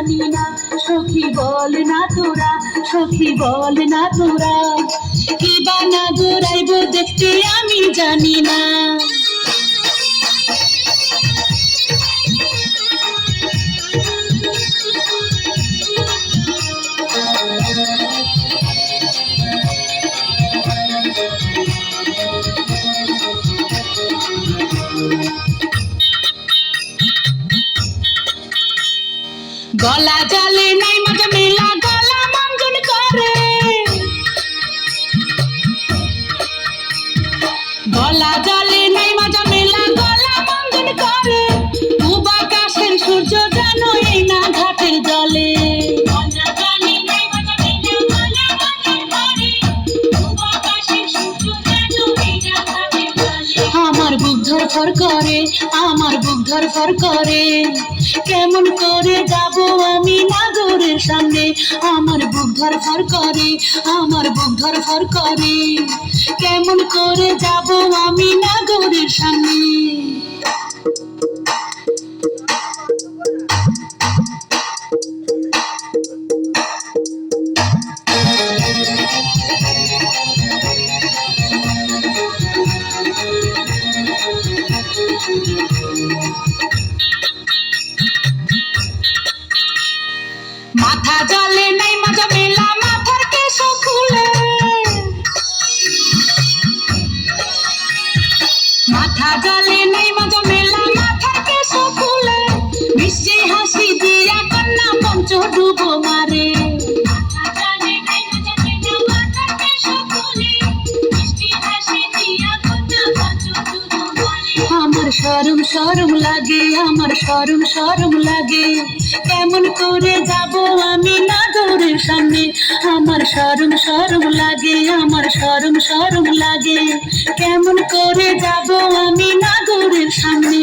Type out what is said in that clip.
জানি না, সখী বল না তোরা, সখী বল না তোরা, কি বানা ঘুরাইব দেখতে আমি জানি না। গলা জলে নাই মজা মেলা, গলা মঞ্জন করে, গলা জলে নাই মজা মেলা, গলা মঞ্জন করে, পূব আকাশের সূর্য যেন এই না ঘাটের জলে। আমার বুক ধরফর করে, আমার বুক ধরফর করে, কেমন করে যাব আমি নাগরের সামনে। আমার বুক ধরফর করে, আমার বুক ধরফর করে, কেমন করে যাব আমি নাগরের সামনে। মাথা জলে নাই মজা মেলা, মাথার কেশ খুলে, মাথা জলে নাই মজা মেলা, মাথার কেশ খুলে, মিষ্টি হাসি দিয়া কন্যা পঞ্চ ডুব মারে। আমার শরম শরম লাগে, আমার শরম শরম লাগে, কেমন করে যাব আমি নাগরের সামনে। আমার শরম শরম লাগে, আমার শরম শরম লাগে, কেমন করে যাব আমি নাগরের সামনে।